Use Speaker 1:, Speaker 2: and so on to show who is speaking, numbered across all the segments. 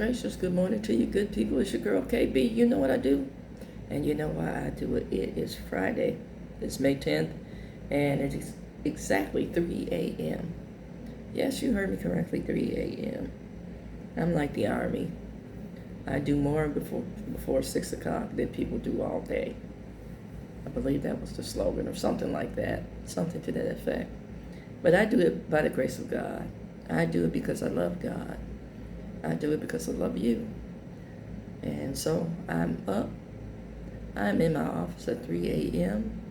Speaker 1: gracious, good morning to you good people. It's your girl KB. You know what I do? And you know why I do it. It is Friday. It's May 10th. And it is exactly 3 a.m. Yes, you heard me correctly, 3 a.m. I'm like the army. I do more before 6 o'clock than people do all day. I believe that was the slogan or something like that. Something to that effect. But I do it by the grace of God. I do it because I love God. I do it because I love you. And so I'm up. I'm in my office at 3 a.m.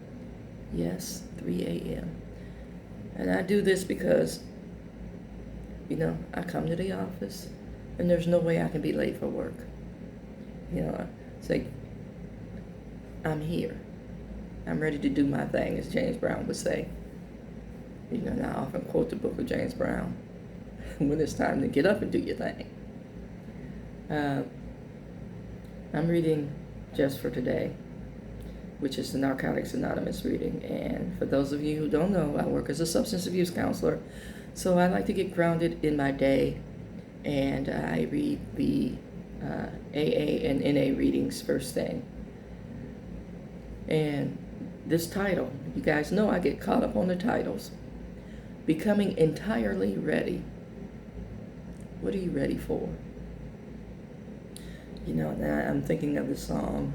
Speaker 1: Yes, 3 a.m. And I do this because, I come to the office and there's no way I can be late for work. It's like, I'm here. I'm ready to do my thing, as James Brown would say. And I often quote the book of James Brown when it's time to get up and do your thing. I'm reading Just for Today, which is the Narcotics Anonymous reading. And for those of you who don't know, I work as a substance abuse counselor. So I like to get grounded in my day. And I read the AA and NA readings first thing. And this title, you guys know I get caught up on the titles. Becoming Entirely Ready. What are you ready for? Now I'm thinking of the song.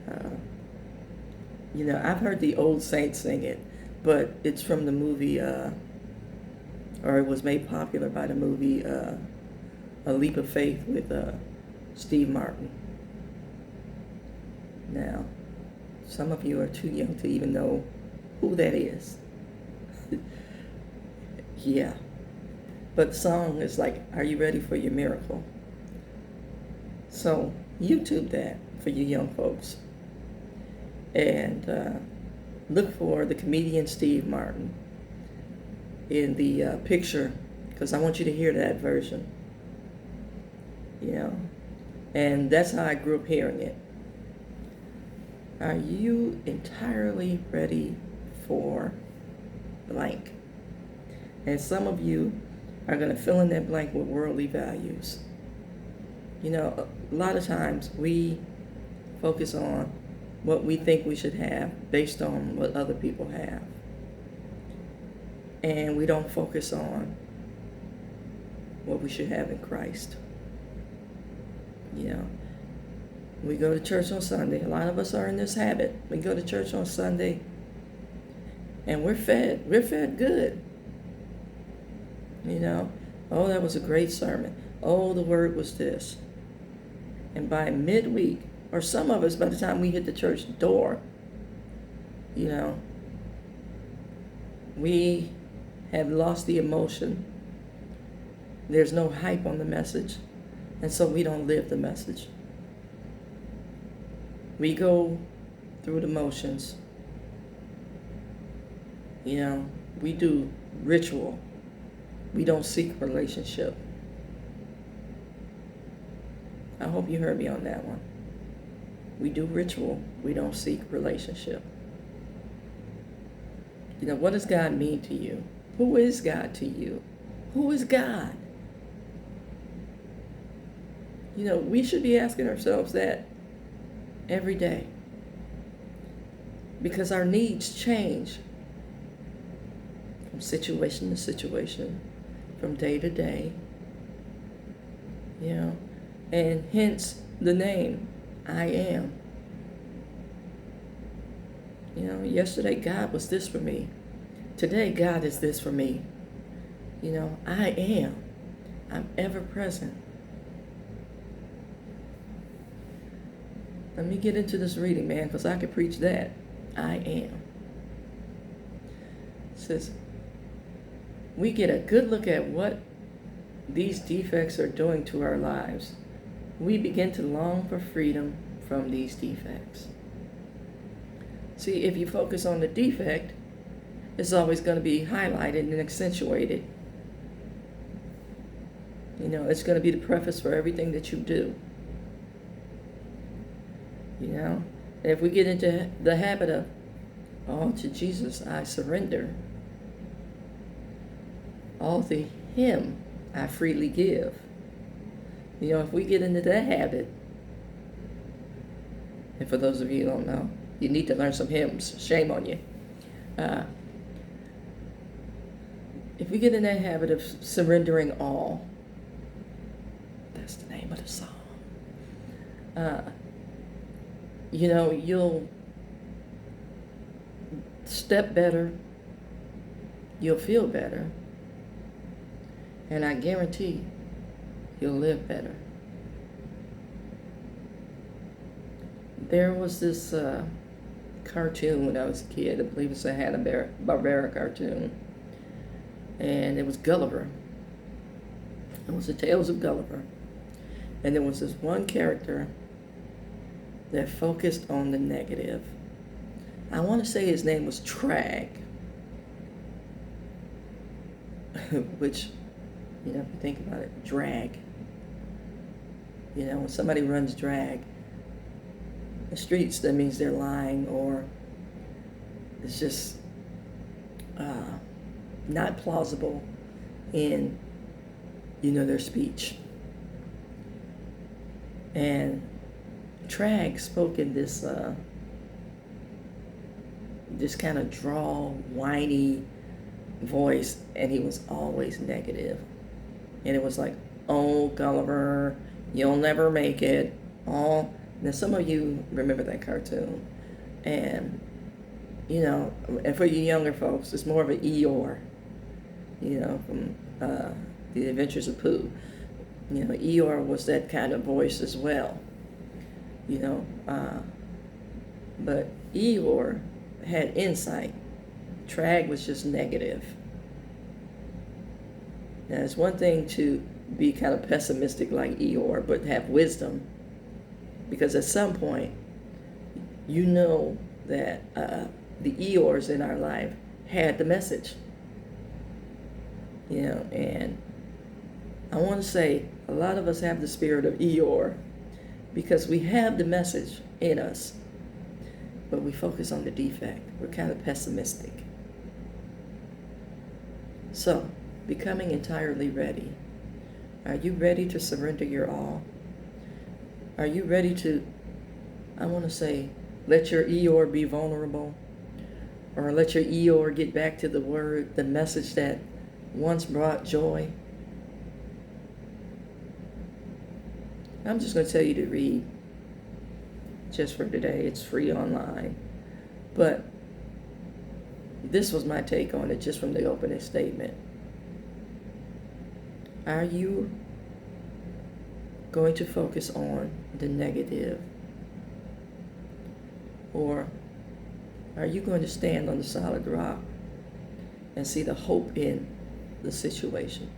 Speaker 1: I've heard the old saints sing it, but it's from the movie, or it was made popular by the movie, A Leap of Faith with Steve Martin. Now, some of you are too young to even know who that is. Yeah. But the song is like, are you ready for your miracle? So YouTube that for you young folks. And look for the comedian Steve Martin in the picture, because I want you to hear that version. And that's how I grew up hearing it. Are you entirely ready for blank? And some of you are going to fill in that blank with worldly values. A lot of times we focus on what we think we should have based on what other people have. And we don't focus on what we should have in Christ. We go to church on Sunday. A lot of us are in this habit. We go to church on Sunday and we're fed. We're fed good. Oh, that was a great sermon. Oh, the word was this. And by midweek, or some of us, by the time we hit the church door, we have lost the emotion. There's no hype on the message. And so we don't live the message. We go through the motions. We do ritual. We don't seek relationship. I hope you heard me on that one. We do ritual. We don't seek relationship. What does God mean to you? Who is God to you? Who is God? We should be asking ourselves that every day. Because our needs change from situation to situation, from day to day. And hence the name, I am. Yesterday God was this for me. Today God is this for me. I am. I'm ever present. Let me get into this reading, man, because I could preach that. I am. It says, we get a good look at what these defects are doing to our lives. We begin to long for freedom from these defects. See, if you focus on the defect, it's always going to be highlighted and accentuated. It's going to be the preface for everything that you do. If we get into the habit of, all to Jesus I surrender, all to Him I freely give, You know, if we get into that habit, and for those of you who don't know, you need to learn some hymns. Shame on you. Uh, if we get in that habit of surrendering all, that's the name of the song. You know, you'll step better, you'll feel better, and I guarantee you'll live better. There was this cartoon when I was a kid. I believe it's a Hanna-Barbera cartoon, and it was Gulliver. It was the Tales of Gulliver, and there was this one character that focused on the negative. I want to say his name was Trag, which, you know, if you think about it, drag. You know, when somebody runs drag the streets, that means they're lying, or it's just not plausible in, you know, their speech. And Trag spoke in this kind of drawl, whiny voice, and he was always negative. And it was like, "Oh, Gulliver, you'll never make it." Oh, now some of you remember that cartoon, and you know, and for you younger folks, it's more of an Eeyore, you know, from The Adventures of Pooh. You know, Eeyore was that kind of voice as well, you know, but Eeyore had insight. Trag was just negative. Now, it's one thing to be kind of pessimistic like Eeyore, but have wisdom, because at some point, you know that the Eeyores in our life had the message. You know, and I want to say a lot of us have the spirit of Eeyore because we have the message in us, but we focus on the defect. We're kind of pessimistic. So, becoming entirely ready. Are you ready to surrender your all? Are you ready to, I want to say, let your Eeyore be vulnerable? Or let your Eeyore get back to the word, the message that once brought joy? I'm just going to tell you to read just for today. It's free online. But this was my take on it just from the opening statement. Are you going to focus on the negative? Or are you going to stand on the solid rock and see the hope in the situation?